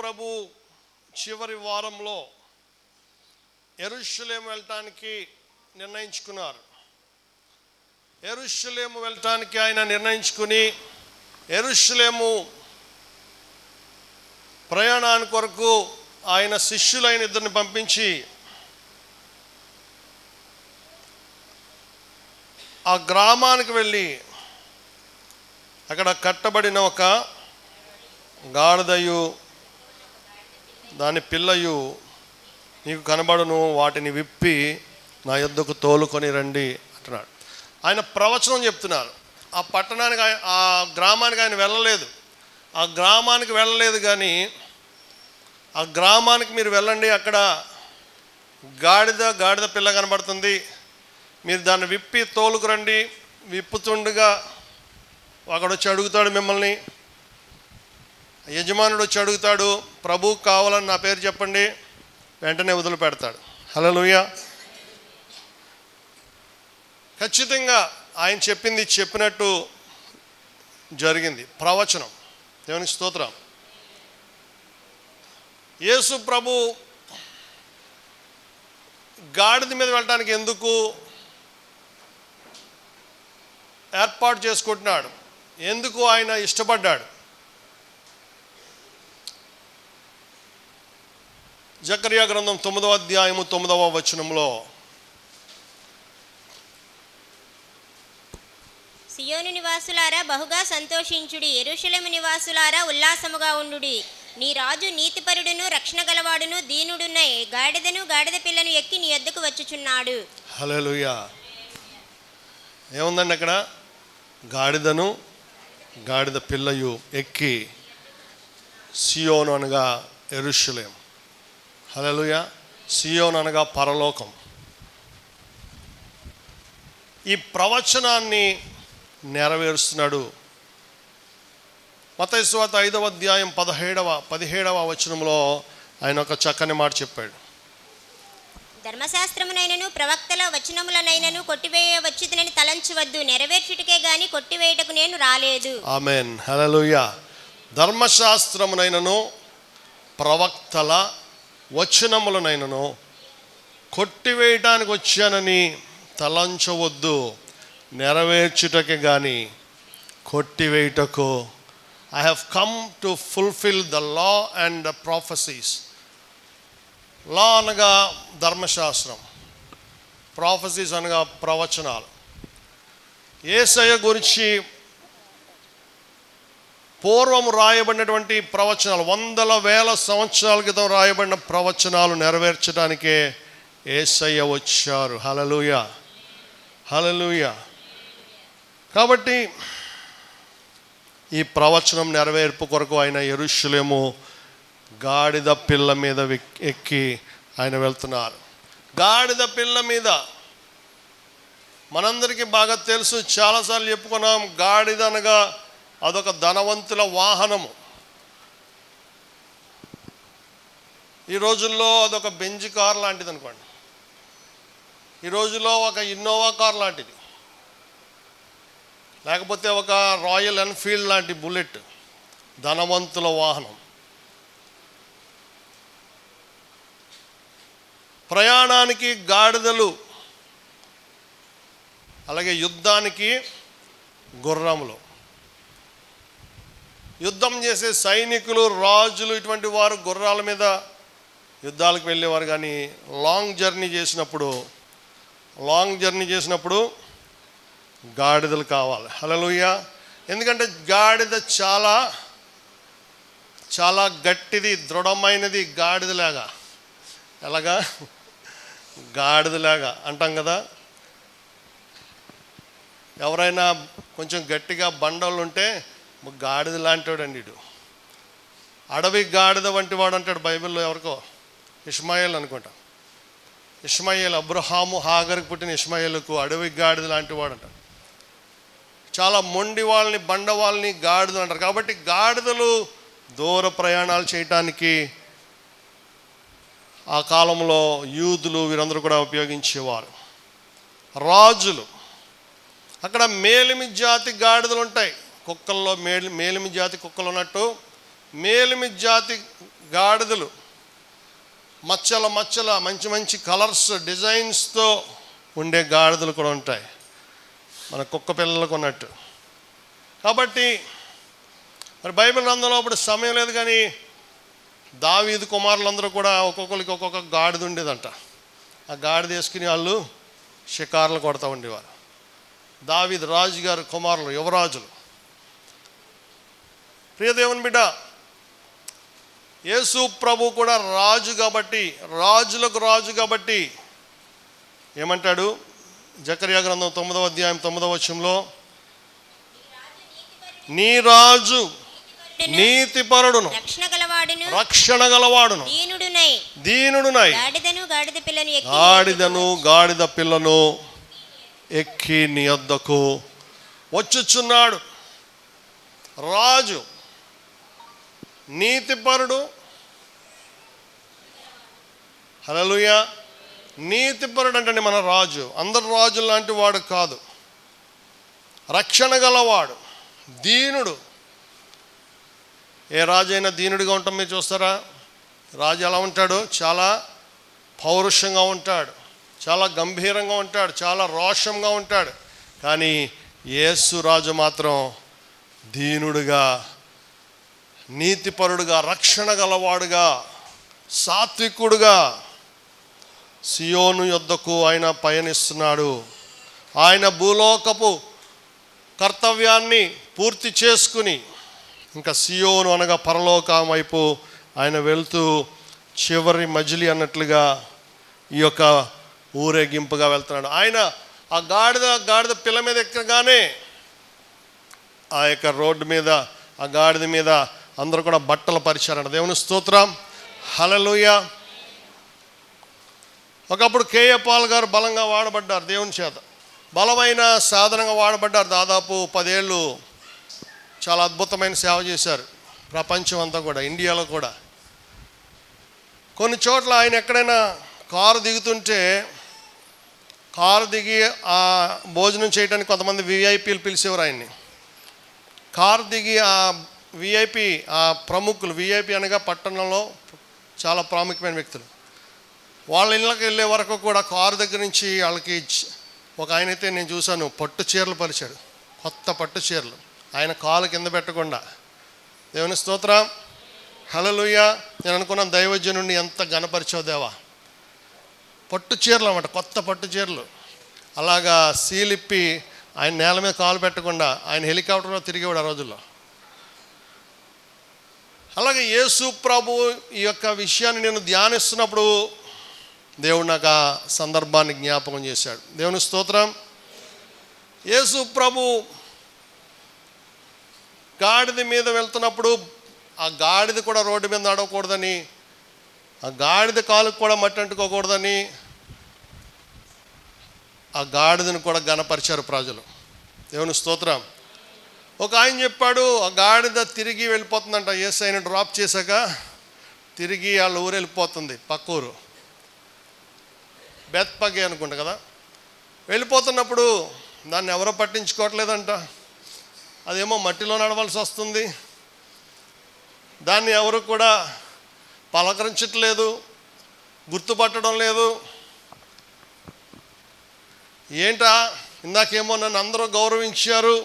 ప్రభు చివరి వారంలో యెరూషలేము వెళ్ళటానికి నిర్ణయించుకున్నారు. యెరూషలేము వెళ్ళటానికి ఆయన నిర్ణయించుకుని యెరూషలేము ప్రయాణానికి కొరకు ఆయన శిష్యులైన ఇద్దరిని పంపించి ఆ గ్రామానికి వెళ్ళి అక్కడ కట్టబడిన ఒక గాడిదయు దాని పిల్లయు నీకు కనబడును, వాటిని విప్పి నా యొద్దకు తోలుకొని రండి అంటున్నాడు. ఆయన ప్రవచనం చెప్తున్నారు. ఆ పట్టణానికి ఆ గ్రామానికి ఆయన వెళ్ళలేదు. ఆ గ్రామానికి వెళ్ళలేదు కానీ ఆ గ్రామానికి మీరు వెళ్ళండి, అక్కడ గాడిద పిల్ల కనబడుతుంది, మీరు దాన్ని విప్పి తోలుకురండి. విప్పుతుండగా అక్కడ వచ్చి అడుగుతాడు మిమ్మల్ని, యజమానుడు వచ్చి అడుగుతాడు, ప్రభువుకు కావాలని నా పేరు చెప్పండి, వెంటనే వదిలిపెడతాడు. హల్లెలూయా. ఖచ్చితంగా ఆయన చెప్పింది చెప్పినట్టు జరిగింది. ప్రవచనం. దేవునికి స్తోత్రం. యేసు ప్రభు గాడిద మీద వెళ్ళడానికి ఎందుకు ఏర్పాటు చేసుకుంటున్నాడు, ఎందుకు ఆయన ఇష్టపడ్డాడు? జకర్యా గ్రంథం 9వ అధ్యాయము 9వ వచనంలో, సియోను నివాసులారా బహుగా సంతోషించుడి, యెరూషలేము నివాసులారా ఉల్లాసముగా ఉండుడి. నీ రాజు నీతిపరుడును రక్షణ గలవాడును దీనుడున్న గాడిదను గాడిద పిల్లను ఎక్కి నీ యొద్దకు వచ్చుచున్నాడు. హల్లెలూయా. ఏముందండి అక్కడ? గాడిదను గాడిద పిల్లయు ఎక్కి, సియోను అనగా యెరూషలేము. హల్లెలూయా. సియోను అనగా పరలోకం. ఈ ప్రవచనాన్ని నెరవేరుస్తున్నాడు. మత్తయి సువార్త 5వ అధ్యాయం 17వ వచనంలో ఆయన ఒక చక్కని మాట చెప్పాడు. ధర్మశాస్త్రమునైనను ప్రవక్తల వచనములనైనను కొట్టివేయ వచ్చినని తలంచవద్దు, నెరవేర్చుటకే గాని కొట్టివేయటకు నేను రాలేదు. ఆమేన్. హల్లెలూయా. ధర్మశాస్త్రమునైనను ప్రవక్తల వచనములనైనను కొట్టివేయటానికి వచ్చానని తలంచవద్దు, నెరవేర్చుటకే కానీ కొట్టివేయుటకు. I have come to fulfill the law and the prophecies. లా అనగా ధర్మశాస్త్రం, ప్రాఫెసీస్ అనగా ప్రవచనాలు. యేసయ్య గురించి పూర్వం రాయబడినటువంటి ప్రవచనాలు, వందల వేల సంవత్సరాల క్రితం రాయబడిన ప్రవచనాలు నెరవేర్చడానికే యేసయ్య వచ్చారు. హల్లెలూయా. హల్లెలూయా. కాబట్టి ఈ ప్రవచనం నెరవేర్పు కొరకు ఆయన యెరూషలేము గాడిద పిల్ల మీద ఎక్కి ఆయన వెళ్తున్నారు. గాడిద పిల్ల మీద మనందరికీ బాగా తెలుసు, చాలాసార్లు చెప్పుకున్నాం. గాడిద అనగా అదొక ధనవంతుల వాహనము. ఈ రోజుల్లో అదొక బెంజ్ కార్ లాంటిది అనుకోండి, ఈ రోజుల్లో ఒక ఇన్నోవా కార్ లాంటిది, లేకపోతే ఒక రాయల్ ఎన్ఫీల్డ్ లాంటి బుల్లెట్. ధనవంతుల వాహనం. ప్రయాణానికి గాడిదలు, అలాగే యుద్ధానికి గుర్రములు. యుద్ధం చేసే సైనికులు, రాజులు, ఇటువంటి వారు గుర్రాల మీద యుద్ధాలకు వెళ్ళేవారు. కానీ లాంగ్ జర్నీ చేసినప్పుడు గాడిదలు కావాలి. హల్లెలూయా. ఎందుకంటే గాడిద చాలా చాలా గట్టిది, దృఢమైనది. గాడిదలాగా, ఎలాగా? గాడిదలాగా అంటాం కదా. ఎవరైనా కొంచెం గట్టిగా బండలు ఉంటే గాడిద లాంటివాడండి వీడు, అడవి గాడిద వంటి వాడు అంటాడు బైబిల్లో. ఎవరికో ఇష్మాయేల్ అనుకుంటా, ఇష్మాయేల్, అబ్రహాము హాగర్కి పుట్టిన ఇష్మాయేలుకు అడవి గాడిద లాంటి వాడు అంటాడు. చాలా మొండి వాళ్ళని, బండ వాళ్ళని గాడిదలు అంటారు. కాబట్టి గాడిదలు దూర ప్రయాణాలు చేయటానికి ఆ కాలంలో యూదులు వీరందరూ కూడా ఉపయోగించేవారు. రాజులు, అక్కడ మేలిమి జాతి గాడిదలు ఉంటాయి. కుక్కల్లో మేలిమి జాతి కుక్కలు ఉన్నట్టు మేలిమి జాతి గాడిదలు మచ్చల మచ్చల మంచి మంచి కలర్స్ డిజైన్స్తో ఉండే గాడిదలు కూడా ఉంటాయి, మన కుక్క పిల్లలకు ఉన్నట్టు. కాబట్టి మరి బైబిల్ గ్రంథంలో అప్పుడు సమయం లేదు, కానీ దావీదు కుమారులందరూ కూడా ఒక్కొక్కరికి ఒక్కొక్క గాడిద ఉండేదంట. ఆ గాడిద వేసుకుని వాళ్ళు షికారులు కొడతా ఉండేవారు. దావీదు రాజుగారు కుమారులు, యువరాజులు. ప్రియదేవుని బిడ్డ, యేసు ప్రభు కూడా రాజు కాబట్టి, రాజులకు రాజు కాబట్టి ఏమంటాడు? జకర్యా గ్రంథం 9వ అధ్యాయం 9వ వచనంలో, నీ రాజు నీతిపరుడును రక్షణ గలవాడును దీనుడునై గాడిదను గాడిద పిల్లను ఎక్కి నీ యొద్దకు వచ్చుచున్నాడు. రాజు నీతిపరుడు, హల్లెలూయా. నీతిపరుడు అంటే మన రాజు అందరు రాజుల లాంటి వాడు కాదు, రక్షణ గలవాడు, దీనుడు. ఏ రాజు అయినా దీనుడిగా ఉంటాం మీరు చూస్తారా? రాజు ఎలా ఉంటాడు? చాలా పౌరుషంగా ఉంటాడు, చాలా గంభీరంగా ఉంటాడు, చాలా రోషంగా ఉంటాడు. కానీ యేసు రాజు మాత్రం దీనుడుగా, నీతిపరుడుగా, రక్షణ గలవాడుగా, సాత్వికుడుగా సియోను యొద్దకు ఆయన పయనిస్తున్నాడు. ఆయన భూలోకపు కర్తవ్యాన్ని పూర్తి చేసుకుని ఇంకా సియోను అనగా పరలోకం వైపు ఆయన వెళ్తూ చివరి మజిలీ అన్నట్లుగా ఈ యొక్క ఊరేగింపుగా వెళ్తున్నాడు. ఆయన ఆ గాడిద పిల్ల మీద ఎక్కగానే ఆ యొక్క రోడ్డు మీద ఆ గాడిద మీద అందరూ కూడా బట్టలు పరిచారంట. దేవుని స్తోత్రం, హల్లెలూయా. ఒకప్పుడు కేఏ పాల్ గారు బలంగా వాడబడ్డారు, దేవుని చేత బలమైన సాధనంగా వాడబడ్డారు. దాదాపు 10 ఏళ్ళు చాలా అద్భుతమైన సేవ చేశారు ప్రపంచం అంతా కూడా, ఇండియాలో కూడా. కొన్ని చోట్ల ఆయన ఎక్కడైనా కారు దిగుతుంటే, కారు దిగి ఆ భోజనం చేయడానికి కొంతమంది విఐపీలు పిలిచేవారు ఆయన్ని. కారు దిగి ఆ విఐపి, ఆ ప్రముఖులు, విఐపి అనగా పట్టణంలో చాలా ప్రాముఖ్యమైన వ్యక్తులు, వాళ్ళ ఇళ్ళకి వెళ్ళే వరకు కూడా కారు దగ్గర నుంచి వాళ్ళకి ఒక ఆయనైతే నేను చూశాను, పట్టు చీరలు పరిచాడు, కొత్త పట్టు చీరలు, ఆయన కాలు కింద పెట్టకుండా. దేవుని స్తోత్రం, హల్లెలూయా. నేను అనుకున్నాను, దైవజనుడిని ఎంత ఘనపరిచావు దేవా. పట్టు చీరలు అన్నమాట, కొత్త పట్టు చీరలు. అలాగా సీలిప్పి ఆయన నేల మీద కాలు పెట్టకుండా ఆయన హెలికాప్టర్లో తిరిగేవాడు ఆ రోజుల్లో. అలాగే యేసు ప్రభు ఈ యొక్క విషయాన్ని నేను ధ్యానిస్తున్నప్పుడు దేవుడు నాకు ఆ సందర్భాన్ని జ్ఞాపకం చేశాడు. దేవుని స్తోత్రం. యేసు ప్రభు గాడిద మీద వెళ్తున్నప్పుడు ఆ గాడిద కూడా రోడ్డు మీద నడవకూడదని, ఆ గాడిద కాలుకు కూడా మట్టి అంటుకోకూడదని ఆ గాడిదను కూడా ఘనపరిచారు ప్రజలు. దేవుని స్తోత్రం. ఒక ఆయన చెప్పాడు, ఆ గాడిద తిరిగి వెళ్ళిపోతుందంట. యేసయ్యను డ్రాప్ చేశాక తిరిగి వాళ్ళ ఊరు వెళ్ళిపోతుంది, పక్క ఊరు బెత్పగే అనుకుంటా కదా. వెళ్ళిపోతున్నప్పుడు దాన్ని ఎవరో పట్టించుకోవట్లేదంట. అదేమో మట్టిలో నడవలసి వస్తుంది, దాన్ని ఎవరు కూడా పలకరించట్లేదు, గుర్తుపట్టడం లేదు. ఏంటా, ఇందాకేమో నన్ను అందరూ గౌరవించారు,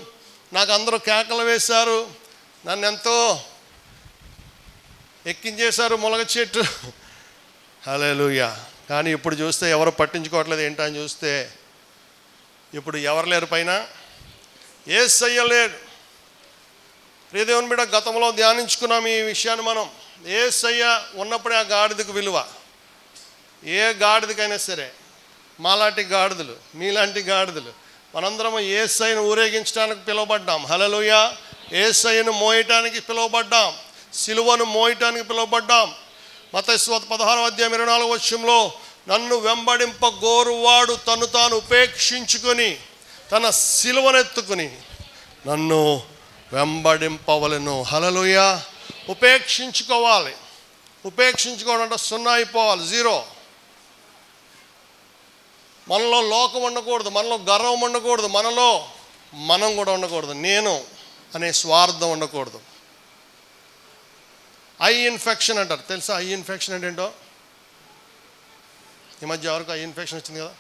నాకు అందరూ కేకలు వేశారు, నన్ను ఎంతో ఎక్కించేశారు ములగ చెట్టు, హల్లెలూయా. కానీ ఇప్పుడు చూస్తే ఎవరు పట్టించుకోవట్లేదు. ఏంటా అని చూస్తే ఇప్పుడు ఎవరు లేరు పైన? యేసయ్య లేడు. ప్రియదేవుని బిడ్డ, గతంలో ధ్యానించుకున్నాం ఈ విషయాన్ని మనం. యేసయ్య ఉన్నప్పుడే ఆ గాడిదకు విలువ. ఏ గాడిదకైనా సరే, మాలాంటి గాడిదలు, మీలాంటి గాడిదలు, మనందరం యేసయ్యను ఊరేగించడానికి పిలువబడ్డాం. హల్లెలూయా. యేసయ్యను మోయటానికి పిలువబడ్డాం, సిలువను మోయటానికి పిలువబడ్డాం. మత్తయి సువార్త 16వ అధ్యాయం 24వ వచనంలో, నన్ను వెంబడింప గోరువాడు తను తాను ఉపేక్షించుకొని తన సిలువనెత్తుకుని నన్ను వెంబడింపవలెను. హల్లెలూయా. ఉపేక్షించుకోవాలి. ఉపేక్షించుకోవడం అంటే 0 అయిపోవాలి, 0. మనలో లోకం ఉండకూడదు, మనలో గర్వం ఉండకూడదు, మనలో మనం కూడా ఉండకూడదు, నేను అనే స్వార్థం ఉండకూడదు. ఐ ఇన్ఫెక్షన్ అంటారు. తెలుసా ఐ ఇన్ఫెక్షన్ అంటే ఏంటో? ఈ మధ్య ఎవరికి ఐ ఇన్ఫెక్షన్ వచ్చింది కదా.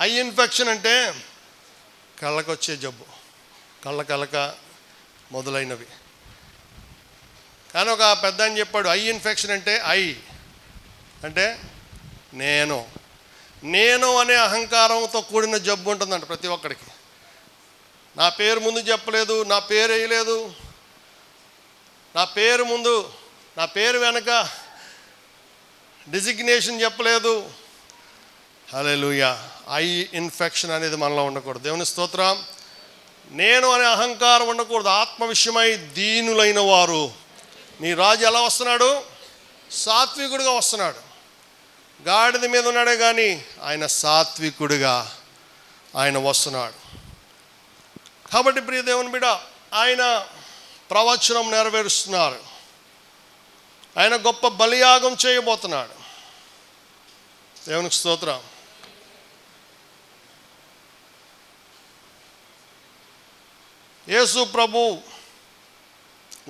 ఐ ఇన్ఫెక్షన్ అంటే కళ్ళకు వచ్చే జబ్బు, కళ్ళ మొదలైనవి. కానీ ఒక పెద్ద అని చెప్పాడు ఐ ఇన్ఫెక్షన్ అంటే ఐ అంటే నేను అనే అహంకారంతో కూడిన జబ్బు ఉంటుందంట ప్రతి ఒక్కడికి. నా పేరు ముందు చెప్పలేదు, నా పేరు వేయలేదు, నా పేరు ముందు, నా పేరు వెనక డిజిగ్నేషన్ చెప్పలేదు. హల్లెలూయా. ఐ ఇన్ఫెక్షన్ అనేది మనలో ఉండకూడదు. దేవుని స్తోత్రం. నేను అనే అహంకారం ఉండకూడదు. ఆత్మ విషయమై దీనులైన వారు. నీ రాజు ఎలా వస్తున్నాడు? సాత్వికుడిగా వస్తున్నాడు. గాడిద మీద ఉన్నాడే కానీ ఆయన సాత్వికుడిగా ఆయన వస్తున్నాడు. కాబట్టి ప్రియ దేవుని బిడ్డ, ఆయన ప్రవచనం నెరవేరుస్తున్నారు. ఆయన గొప్ప బలియాగం చేయబోతున్నాడు. దేవునికి స్తోత్రం. యేసు ప్రభు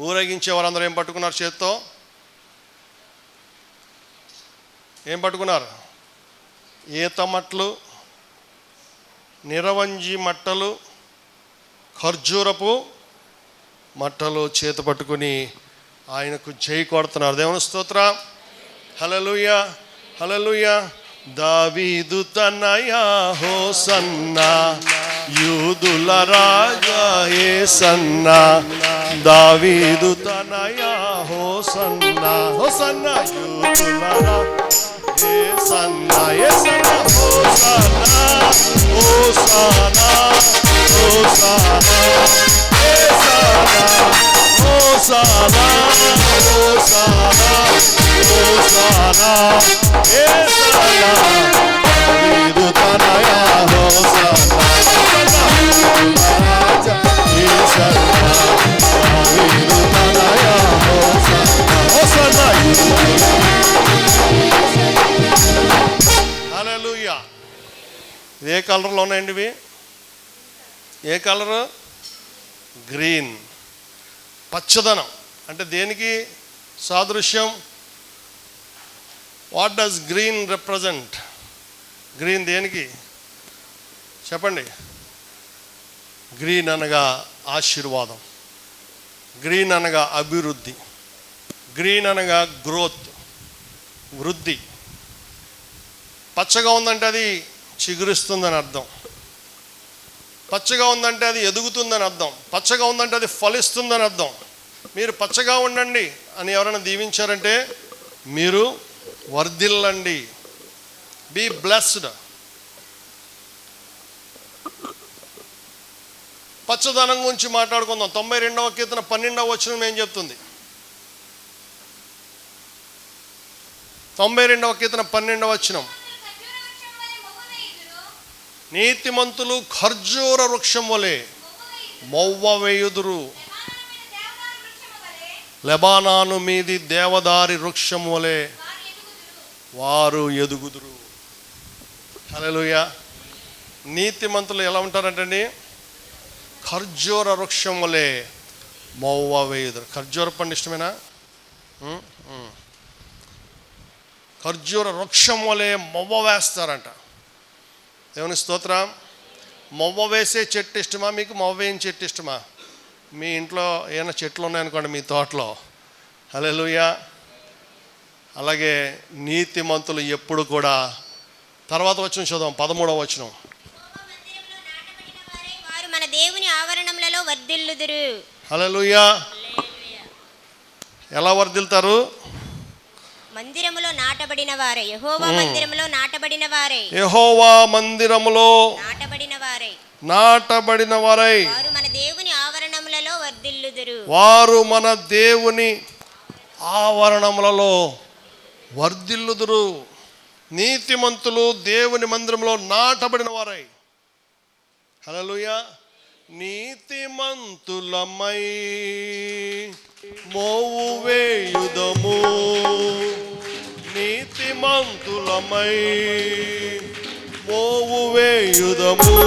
ఊరేగించే వారందరూ ఏం పట్టుకున్నారు? చేత్తో ఏం పట్టుకున్నారు? ఈత మట్టలు, నిరవంజి మట్టలు, ఖర్జూరపు మట్టలు చేత పట్టుకుని ఆయనకు జై కొడుతున్నారు. దేవుని స్తోత్రం. హల్లెలూయా, హల్లెలూయా. దావీదు తనయా హోసన్నా, యూదుల రాజా యేసన్నా. దావీదు తనయా హోసన్నా, హోసన్నా యూదుల రాజా యేసన్నా, యేసన్నా హోసన్నా, హోసన్నా, హోసన్నా యేసన్నా, హోసన్నా, హోసన్నా, హోసన్నా యేసన్నా. దావీదు తనయా హోసన్నా, రాజా యేసన్నా. దావీదు తనయా హోసన్నా, హోసన్నా. హల్లెలూయా. ఏ కలర్లో ఉన్నాయండి ఇవి? ఏ కలరు? గ్రీన్. పచ్చదనం. అంటే దేనికి సాదృశ్యం? What does green represent? Green దేనికి చెప్పండి? గ్రీన్ అనగా ఆశీర్వాదం, గ్రీన్ అనగా అభివృద్ధి, గ్రీన్ అనగా గ్రోత్, వృద్ధి. పచ్చగా ఉందంటే అది చిగురిస్తుందని అర్థం. పచ్చగా ఉందంటే అది ఎదుగుతుందని అర్థం. పచ్చగా ఉందంటే అది ఫలిస్తుందని అర్థం. మీరు పచ్చగా ఉండండి అని ఎవరైనా దీవించారంటే మీరు వర్ధిల్లండి, బీ బ్లెస్డ్. పచ్చదనం గురించి మాట్లాడుకుందాం. 92వ కీర్తన 12వ వచనం ఏం చెప్తుంది? 92వ కీర్తన 12వ వచనం, నీతిమంతులు ఖర్జూర వృక్షం వలె మొవ్వ వేయుదురు, లెబానాను మీది దేవదారి వృక్షం వలె వారు ఎదుగుదురు. హల్లెలూయా. నీతిమంతులు ఎలా ఉంటారంటండి? ఖర్జూర వృక్షం వలె మొవ్వ వేయుదురు. ఖర్జూర పండు ఇష్టమేనా? ఖర్జూర వృక్షం వలె మొవ్వ వేస్తారంట. దేవుని స్తోత్రం. మొవ్వ వేసే చెట్టు ఇష్టమా మీకు? మొవ్వ వేయని చెట్టు ఇష్టమా? మీ ఇంట్లో ఏమైనా చెట్లు ఉన్నాయనుకోండి మీ తోటలో. హల్లెలూయా. అలాగే నీతిమంతులు ఎప్పుడు కూడా, తర్వాత వచనం చదువు, 13వ వచనం, వారు మన దేవుని ఆవరణములలో వర్ధిల్లుదురు. హల్లెలూయా. ఎలా వర్ధిల్తారు? మందిరములో నాటబడిన వారే, యెహోవా మందిరములో నాటబడిన వారే, యెహోవా మందిరములో నాటబడిన వారై వారు మన దేవుని ఆవరణములలో వర్ధిల్లుదురు. వారు మన దేవుని ఆవరణములలో వర్ధిల్లుదురు. నీతిమంతులు దేవుని మందిరంలో నాటబడిన వారై. హల్లెలూయా. నీతిమంతులమై మోవు వేయుదము, నీతిమంతులమై మోవు వేయుదము,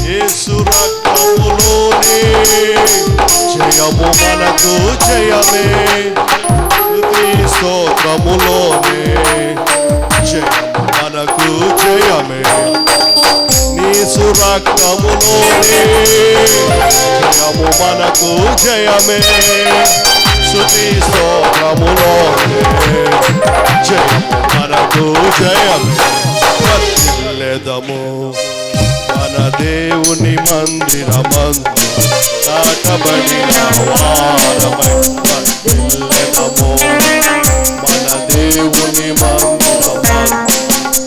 యేసు రక్తములోనే జయము మనకు జయమే స్తుతి స్తోత్రములోనే జయము మనకు జయమే నీ సురక్తములోనే జయము మనకు జయమే స్తుతి స్తోత్రములోనే జయము మనకు జయమే వర్ధిల్లెదము మన దేవుని మందిరమందు నాటబడిన వారమై వర్ధిల్లెదము మన దేవుని మందిరమందు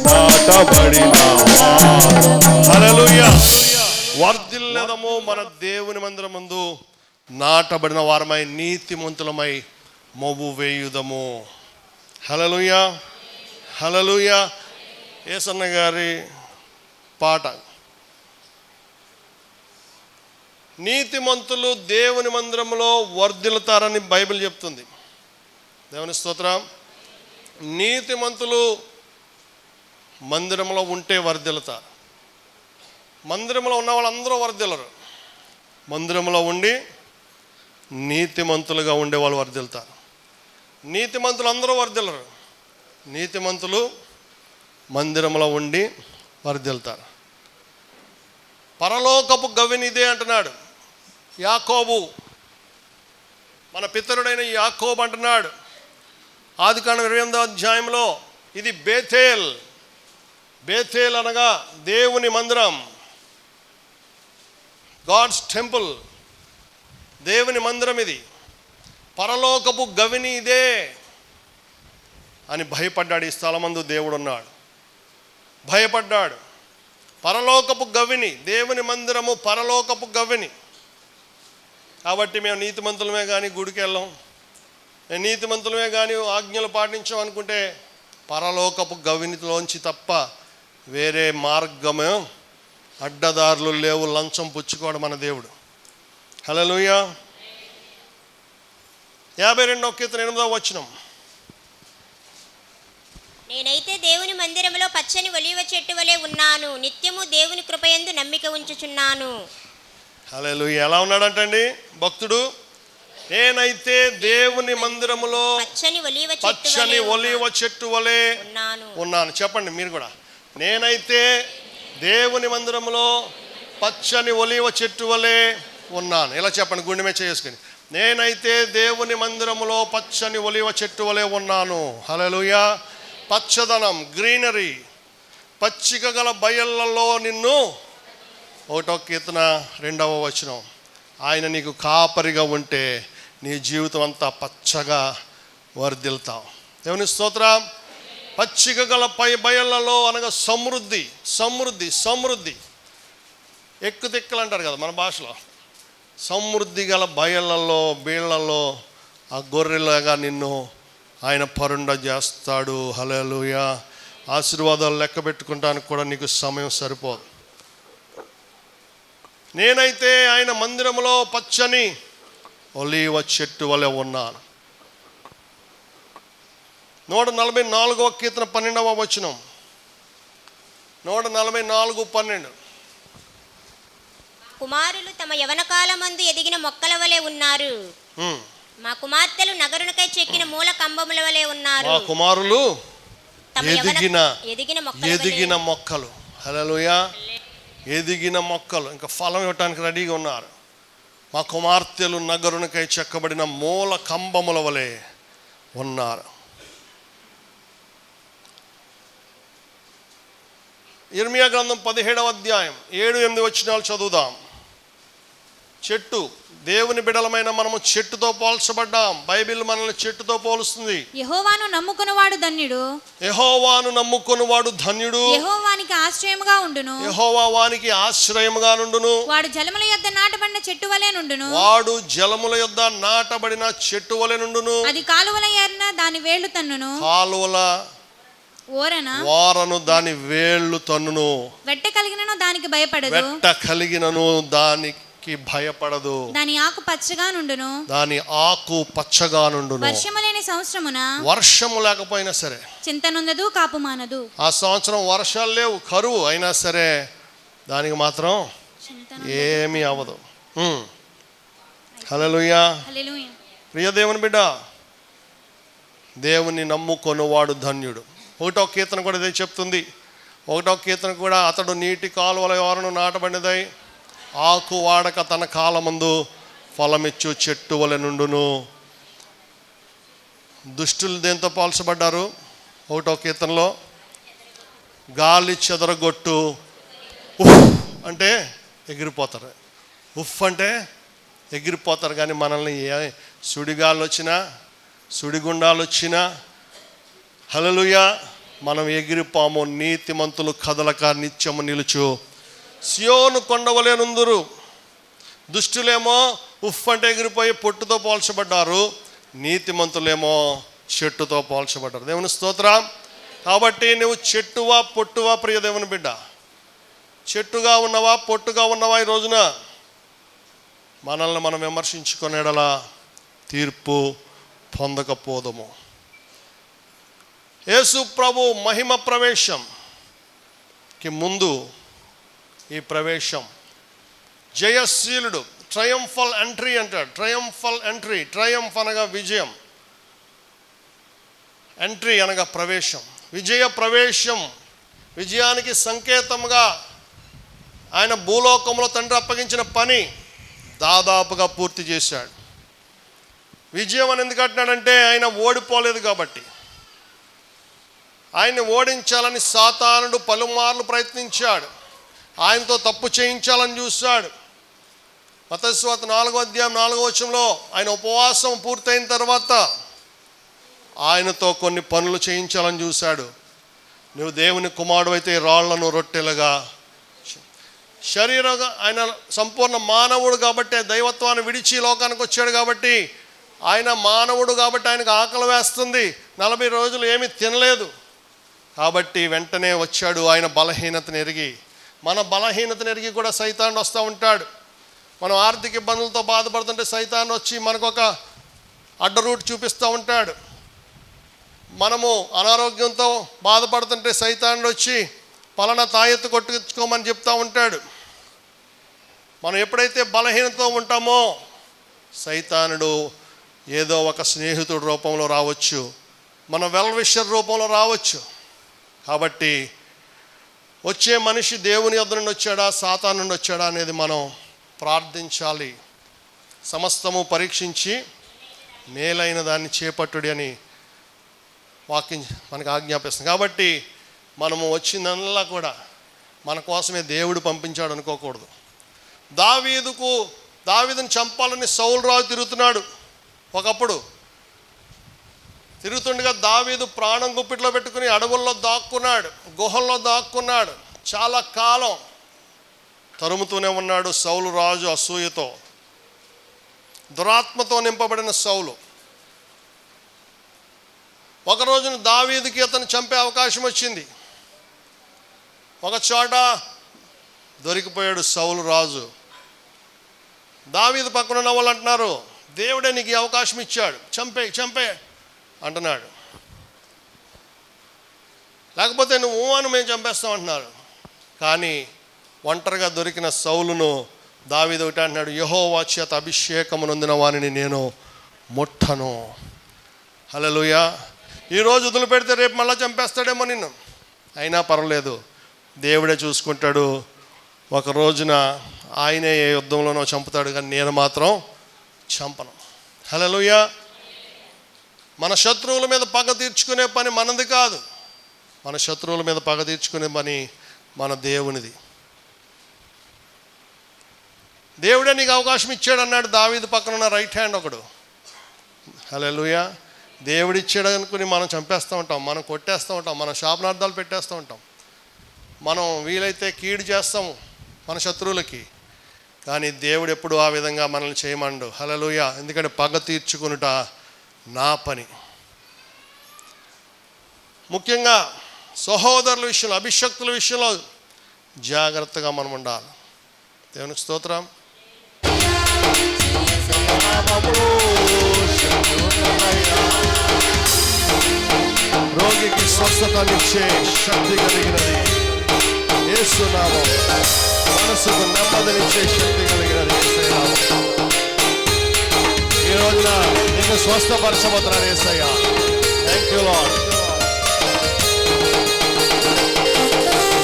నాటబడిన వారమై హల్లెలూయా వర్ధిల్లెదము మన దేవుని మందిరమందు నాటబడిన వారమై నీతిమంతులమై మొవ్వు వేయుదము. హల్లెలూయా హల్లెలూయా. యేసన్న గారి పాట. నీతిమంతులు దేవుని మందిరంలో వర్ధిల్లుతారని బైబిల్ చెప్తుంది. దేవుని స్తోత్రం. నీతిమంతులు మందిరంలో ఉంటే వర్ధిల్లుతారు. మందిరంలో ఉన్న వాళ్ళందరూ వర్ధిల్లరు. మందిరంలో ఉండి నీతిమంతులుగా ఉండే వాళ్ళు వర్ధిల్లుతారు. నీతిమంతులు అందరూ వర్ధిల్లరు. నీతిమంతులు మందిరంలో ఉండి వర్ధిల్లుతారు. పరలోకపు గవిని ఇదే అంటున్నాడు యాకోబు. మన పితరుడైన యాకోబు అంటున్నాడు ఆదికాండం 28వ అధ్యాయంలో, ఇది బేతేల్. బేతేల్ అనగా దేవుని మందిరం, గాడ్స్ టెంపుల్, దేవుని మందిరం ఇది. పరలోకపు గవిని ఇదే అని భయపడ్డాడు. ఈ స్థలమందు దేవుడు ఉన్నాడు, భయపడ్డాడు. పరలోకపు గవిని, దేవుని మందిరము పరలోకపు గవిని. కాబట్టి మేము నీతిమంతులమే కానీ గుడికి వెళ్ళాం, మేము నీతిమంతులమే కానీ ఆజ్ఞలు పాటించాం అనుకుంటే పరలోకపు గవినిలోంచి తప్ప వేరే మార్గమే, అడ్డదారులు లేవు. లంచం పుచ్చుకోవడం మన దేవుడు. హల్లెలూయా. 52వ కీర్తన 8వ వచనం. నేనైతే దేవుని మందిరములో పచ్చని ఒలీవ చెట్టు వలె ఉన్నాను, నిత్యము దేవుని కృపయందు నమ్మిక ఉంచుచున్నాను. హల్లెలూయా. ఎలా ఉన్నాడంటండి భక్తుడు? నేనైతే దేవుని మందిరములో పచ్చని ఒలీవ చెట్టు వలె ఉన్నాను. చెప్పండి మీరు కూడా. నేనైతే దేవుని మందిరములో పచ్చని ఒలీవ చెట్టు వలె ఉన్నాను. ఇలా చెప్పండి గుండె మీద చేసుకుని. నేనైతే దేవుని మందిరములో పచ్చని ఒలీవ చెట్టు వలె ఉన్నాను. హల్లెలూయా. పచ్చదనం, గ్రీనరీ, పచ్చిక గల బయళ్ళలో నిన్ను. 1వ కీర్తన 2వ వచనం. ఆయన నీకు కాపరిగా ఉంటే నీ జీవితం అంతా పచ్చగా వర్ధిల్తావు. దేవుని స్తోత్రం. పచ్చిక గల బయళ్ళలో అనగా సమృద్ధి, సమృద్ధి, సమృద్ధి. ఎక్కుతిక్కలు అంటారు కదా మన భాషలో. సమృద్ధి గల బయళ్ళలో, బీళ్లలో ఆ గొర్రెలాగా నిన్ను ఆయన పరుండ చేస్తాడు. హల్లెలూయా. ఆశీర్వాదాలు లెక్క పెట్టుకుంటానికి కూడా నీకు సమయం సరిపోదు. నేనైతే ఆయన మందిరంలో పచ్చని ఒలీవ చెట్టు వలె ఉన్నాను. 144వ కీర్తన 12వ వచనం. 144:12. కుమారులు తమ యవన కాలమందు ఎదిగిన మొక్కల వలె ఉన్నారు, మా కుమార్తెలు నగరునికై చెక్కిన మూల కంబముల వలె ఉన్నారు. మా కుమారులు ఎదిగిన మొక్కలు. హల్లెలూయా. ఎదిగిన మొక్కలు, ఇంకా ఫలం ఇవ్వటానికి రెడీగా ఉన్నారు. మా కుమార్తెలు నగరునికై చెక్కబడిన మూల కంబముల వలె ఉన్నారు. ఇర్మియా గ్రంథం 17వ అధ్యాయం 7-8 వచనాలు చదువుదాం. చెట్టు, దేవుని బిడలమైన మనము చెట్టుతో పోల్చబడ్డాం. బైబిల్ మనల్ని చెట్టుతో పోలుస్తుంది. యెహోవాను నమ్ముకొనువాడు ధన్యుడు, యెహోవాను నమ్ముకొనువాడు ధన్యుడు, యెహోవానికి ఆశ్రయముగా ఉండును, యెహోవా వానికి ఆశ్రయముగా నుండును. వాడు జలముల యొద్ద నాటబడిన చెట్టు వలె నుండును, వాడు జలముల యొద్ద నాటబడిన చెట్టు వలె నుండును. అది కాలువల ఏరిన దాని వేళ్లు తన్నును, కాలువల ఓరను దాని వేళ్లు తన్నును. వెట్ట కలిగినను దానికి భయపడదు, వెట్ట కలిగినను దానికి భయపడదు. దాని ఆకు పచ్చగా నుండును, దాని ఆకు పచ్చగా నుండును. వర్షము లేని సంవత్సరమున, వర్షము లేకపోయినా సరే, చింతనుందదు కాపు మానదు. ఆ సంవత్సరం వర్షాలు లేవు, కరువు అయినా సరే దానికి మాత్రం ఏమీ అవ్వదు. హల్లెలూయా. హల్లెలూయా. ప్రియ దేవుని బిడ్డ, దేవుని నమ్ముకొనువాడు ధన్యుడు. 1వ కీర్తన కూడా ఇదే చెప్తుంది. 1వ కీర్తన కూడా, అతడు నీటి కాలువల ఎవరను నాటబడినదై ఆకు వాడక తన కాలమందు ఫలమిచ్చు చెట్టు వలె నుండును. దుష్టులు దేంతో పోల్చబడ్డారు? 1వ కీర్తనలో గాలి చెదరగొట్టు. ఉఫ్ అంటే ఎగిరిపోతారు. ఉఫ్ అంటే ఎగిరిపోతారు. కానీ మనల్ని సుడిగాలు వచ్చినా, సుడిగుండాలు వచ్చినా, హల్లెలూయా, మనం ఎగిరిపోము. నీతిమంతులు కదలక నిత్యము నిలుచు సియోను కొండవలేనుందురు. దుష్టులేమో ఉఫ్ అంటే ఎగిరిపోయి పొట్టుతో పోల్చబడ్డారు, నీతిమంతులేమో చెట్టుతో పోల్చబడ్డారు. దేవుని స్తోత్రం. కాబట్టి నువ్వు చెట్టువా పొట్టువా ప్రియ దేవుని బిడ్డ? చెట్టుగా ఉన్నవా పొట్టుగా ఉన్నవా? ఈ రోజున మనల్ని మనం విమర్శించుకునేడలా తీర్పు పొందకపోదము. యేసు ప్రభు మహిమ ప్రవేశంకి ముందు ఈ ప్రవేశం జయశీలుడు, ట్రయంఫల్ ఎంట్రీ అంటాడు. ట్రయంఫల్ ఎంట్రీ, ట్రయంఫ్ అనగా విజయం, ఎంట్రీ అనగా ప్రవేశం, విజయ ప్రవేశం. విజయానికి సంకేతంగా ఆయన భూలోకంలో తండ్రి అప్పగించిన పని దాదాపుగా పూర్తి చేశాడు. విజయం అని ఎందుకు అంటున్నాడంటే ఆయన ఓడిపోలేదు కాబట్టి. ఆయన్ని ఓడించాలని సాతానుడు పలుమార్లు ప్రయత్నించాడు. ఆయనతో తప్పు చేయించాలని చూశాడు. మత్తయి సువార్త 4వ అధ్యాయం 4వ వచనంలో ఆయన ఉపవాసం పూర్తయిన తర్వాత ఆయనతో కొన్ని పనులు చేయించాలని చూశాడు. నువ్వు దేవుని కుమారుడు అయితే రాళ్లను రొట్టెలుగా. శరీరంగా ఆయన సంపూర్ణ మానవుడు కాబట్టి, దైవత్వాన్ని విడిచి లోకానికి వచ్చాడు కాబట్టి, ఆయన మానవుడు కాబట్టి ఆయనకు ఆకలి వేస్తుంది. 40 రోజులు ఏమీ తినలేదు కాబట్టి వెంటనే వచ్చాడు. ఆయన బలహీనతను ఎరిగి, మన బలహీనతను ఎరిగి కూడా సైతాను వస్తూ ఉంటాడు. మనం ఆర్థిక ఇబ్బందులతో బాధపడుతుంటే సైతాను వచ్చి మనకు ఒక అడ్డ రూట్ చూపిస్తూ ఉంటాడు. మనము అనారోగ్యంతో బాధపడుతుంటే సైతానుడు వచ్చి పలానా తాయెత్తు కొట్టుకోమని చెప్తూ ఉంటాడు. మనం ఎప్పుడైతే బలహీనతో ఉంటామో సైతానుడు ఏదో ఒక స్నేహితుడి రూపంలో రావచ్చు, మన వెల్ విషర్ రూపంలో రావచ్చు. కాబట్టి వచ్చే మనిషి దేవుని యొద్ద నుండి వచ్చాడా సాతాను నుండి వచ్చాడా అనేది మనం ప్రార్థించాలి. సమస్తము పరీక్షించి మేలైన దాన్ని చేపట్టుడి అని వాక్యం మనకు ఆజ్ఞాపిస్తుంది. కాబట్టి మనము వచ్చిందల్లా కూడా మన కోసమే దేవుడు పంపించాడు అనుకోకూడదు. దావీదుని చంపాలని సౌలు రాజు తిరుగుతున్నాడు. ఒకప్పుడు తిరుగుతుండగా దావీదు ప్రాణం గుప్పిట్లో పెట్టుకుని అడవుల్లో దాక్కున్నాడు, గుహల్లో దాక్కున్నాడు. చాలా కాలం తరుముతూనే ఉన్నాడు సౌలు రాజు అసూయతో, దురాత్మతో నింపబడిన సౌలు. ఒక రోజున దావీదుకి అతను చంపే అవకాశం వచ్చింది. ఒక చోట దొరికిపోయాడు సౌలు రాజు. దావీదు పక్కన ఉన్న వాళ్ళు అంటున్నారు, దేవుడే నీకు ఈ అవకాశం ఇచ్చాడు, చంపే అంటున్నాడు. లేకపోతే నువ్వు అని మేము చంపేస్తాం అంటున్నారు. కానీ ఒంటరిగా దొరికిన సౌలును దావీదు ఒకటి అంటున్నాడు, యెహోవా చేత అభిషేకము నొందిన వానిని నేను ముట్టను. హల్లెలూయా. ఈరోజు వదిలిపెడితే రేపు మళ్ళీ చంపేస్తాడేమో నిన్ను. అయినా పర్వాలేదు, దేవుడే చూసుకుంటాడు. ఒక రోజున ఆయనే ఏ యుద్ధంలోనో చంపుతాడు, కానీ నేను మాత్రం చంపను. హల్లెలూయా. మన శత్రువుల మీద పగ తీర్చుకునే పని మనది కాదు, మన శత్రువుల మీద పగ తీర్చుకునే పని మన దేవునిది. దేవుడే నీకు అవకాశం ఇచ్చాడు అన్నాడు దావీదు పక్కన ఉన్న రైట్ హ్యాండ్ ఒకడు. హల్లెలూయా. దేవుడు ఇచ్చాడు అనుకుని మనం చంపేస్తూ ఉంటాం, మనం కొట్టేస్తూ ఉంటాం, మన శాపనార్థాలు పెట్టేస్తూ ఉంటాం, మనం వీలైతే కీడు చేస్తాము మన శత్రువులకి. కానీ దేవుడు ఎప్పుడు ఆ విధంగా మనల్ని చేయమండు. హల్లెలూయా. ఎందుకంటే పగ తీర్చుకునుట నా పని. ముఖ్యంగా సహోదరుల విషయంలో, అభిషక్తుల విషయంలో జాగ్రత్తగా మనం ఉండాలి. దేవునికి స్తోత్రం. రోగికి స్వస్థతనిచ్చే శక్తి కలిగినది యేసు నామం. మనసుకు నెమ్మదినిచ్చే శక్తి కలిగినది యేసు నామం. రోజున నిన్ను స్వస్థపరచబోతున్నాడు యేసయ్యా. Thank you Lord.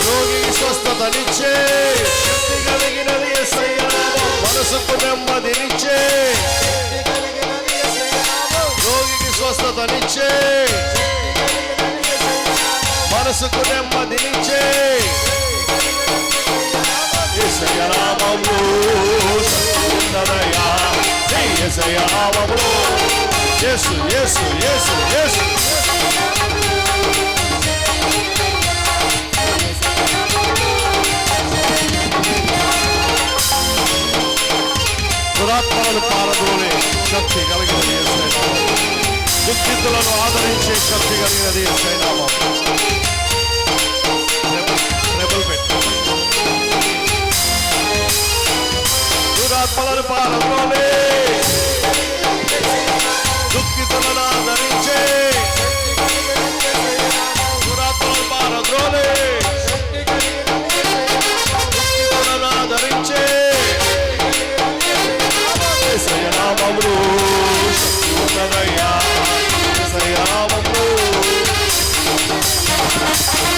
రోగికి స్వస్థతనిచ్చే శక్తి కలిగినది యేసయ్యా. మనసుకు నెమ్మదినిచ్చే రోగికి స్వస్థతనిచ్చే మనసుకు నెమ్మదినిచ్చే యేసయ్య నామములో శక్తి ఉన్నదయ్యా. యేసయ్య నామములో యేసు యేసు యేసు యేసు. దురాత్మలను పారదోలే శక్తి కలిగినది యేసయ్య నామం. దుఃఖితులను ఆదరించే శక్తి కలిగినది యేసయ్య నామం. దురాత్మలను పారదోలే దుఃఖితులను ఆదరించే దురాత్మలను పారదోలే దుఃఖితులను ఆదరించే యేసయ్య నామములో శక్తి ఉన్నదయ్యా. యేసయ్య నామములో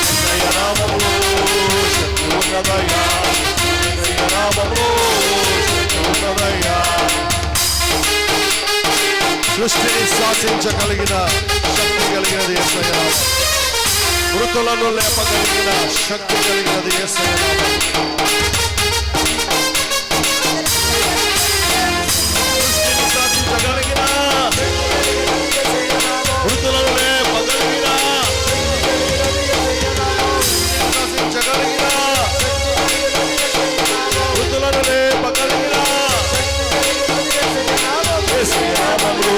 యేసయ్య నామములో శక్తి ఉన్నదయ్యా. యేసయ్య నామములో శక్తి ఉన్నదయ్యా. సృష్టిని శాసించగలిగిన శక్తి కలిగినది యేసయ్య నామం. మృతులను లేపగలిగిన శక్తి కలిగినది యేసయ్య నామం. మృతులను లేపగలిగిన మృతులను లేపగలిగిన యేసయ్య నామములో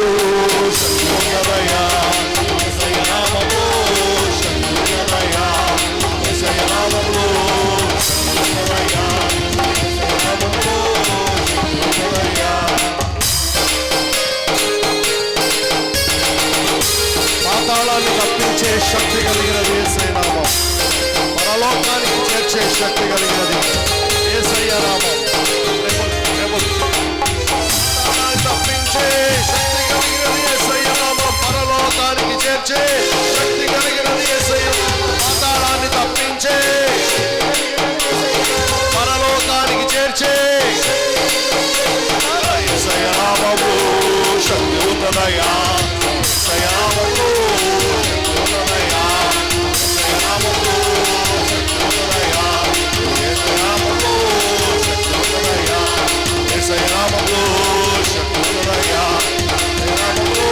శక్తి ఉన్నదయ్యా. యేసయ్య నామములో శక్తి ఉన్నదయ్యా. యేసయ్య నామములో శక్తి ఉన్నదయ్యా. యేసయ్య నామములో శక్తి ఉన్నదయ్యా. పాతాళాన్ని తప్పించే శక్తి కలిగినది యేసయ్య నామం. పరలోకానికి చేర్చే శక్తి కలిగినది యేసయ్య నామం. పాతాళాన్ని తప్పించే శక్తి కలిగినది యేసయ్య నామం. పరలోకానికి చేర్చే శక్తి కలిగినది యేసయ్య. పాతాళాన్ని తప్పించే పరలోకానికి చేర్చే యేసయ్య నామము శక్తి ఉన్నదయ్యా. యేసయ్య నామములో శక్తి ఉన్నదయ్యా. యేసయ్య నామములో శక్తి ఉన్నదయ్యా. యేసయ్య నామములో శక్తి ఉన్నదయ్యా. యేసయ్య నామములో శక్తి ఉన్నదయ్యా. యేసయ్య నామములో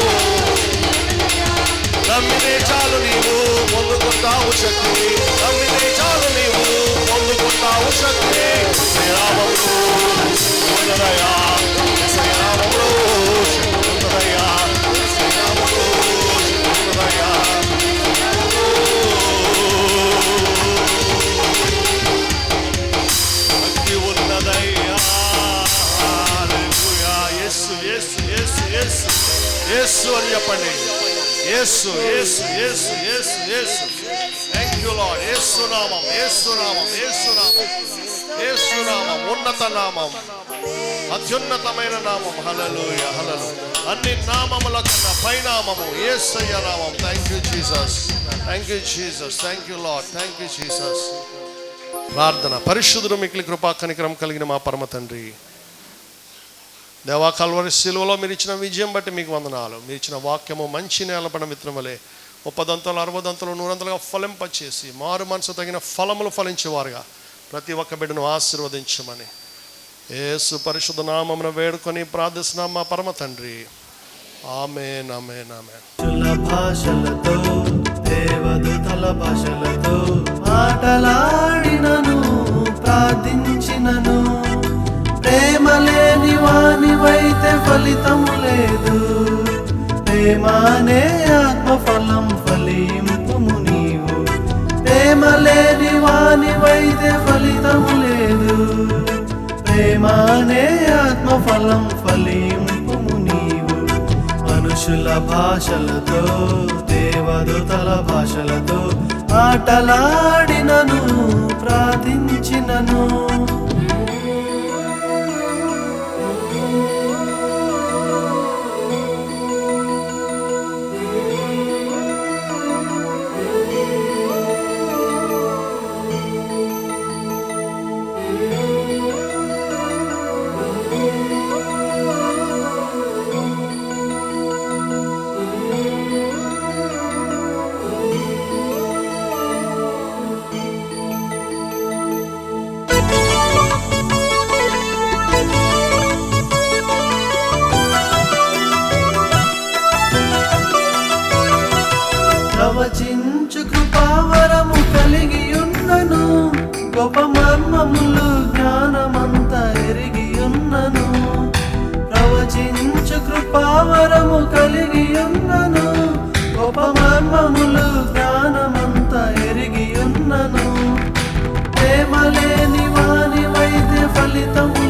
నమ్మితే చాలు నీవు పొందుకుంటావు శక్తి. నమ్మితే చాలు నీవు పొందుకుంటావు శక్తి. యేసయ్య నామములో శక్తి ఉన్నదయ్యా. యేసయ్య నామములో శక్తి ఉన్నదయ్యా. యేసయ్య నామములో శక్తి ఉన్నదయ్యా. శక్తి ఉన్నదయ్యా. హల్లెలూయా. యేసు యేసు యేసు యేసు యేసు అని చెప్పండి. యేసు యేసు యేసు యేసు యేసు. Thank you Lord. యేసు నామం యేసు నామం యేసు నామం యేసు నామం ఉన్నత నామం, అత్యున్నతమైన నామం. హల్లెలూయా హల్లెలూయా. అన్ని నామముల కన్నా పైనామము యేసయ్య నామం. Thank you Jesus. Thank you Jesus. Thank you lord. Thank you Jesus. ప్రార్థన. పరిశుద్ధుడు మిక్కిలి కృపా కనికరం కలిగిన మా పరమ తండ్రి, దేవా కల్వరి శిలువలో మీరు ఇచ్చిన విజయం బట్టి మీకు వందనాలు. మీరు ఇచ్చిన వాక్యము మంచి నేలపడ మిత్రం వలె 30 60 100 ఫలింపచేసి మారు మనసు తగిన ఫలములు ఫలించేవారుగా ప్రతి ఒక్క బిడ్డను ఆశీర్వదించమని యేసు పరిశుద్ధ నామమున వేడుకొని ప్రార్థిస్తున్నాం మా పరమ తండ్రి. ఆమేన్ ఆమేన్ ఆమేన్. భాషలతో దేవదూతల భాషలతో మాటలాడినను ప్రార్థించినను ప్రేమ లేని వానివైతే ఫలితము లేదు. ప్రేమనే ఆత్మఫలం ఫలింపుము నీవు. ప్రేమ లేని వానివైతే ఫలితము లేదు. ప్రేమనే ఆత్మఫలం ఫలింపుము నీవు. మనుషుల భాషలతో దేవదూతల భాషలతో ఆటలాడినను ప్రార్థించినను ప్రవచించు కృపావరము కలిగి ఉన్నను, గొప్ప మర్మములు జ్ఞానమంతా ఎరిగి ఉన్నను. ప్రవచించు కృపావరము కలిగి ఉన్నను, గొప్ప మర్మములు జ్ఞానమంతా ఎరిగి ఉన్నను. ప్రేమ లేని వానివైతే ఫలితము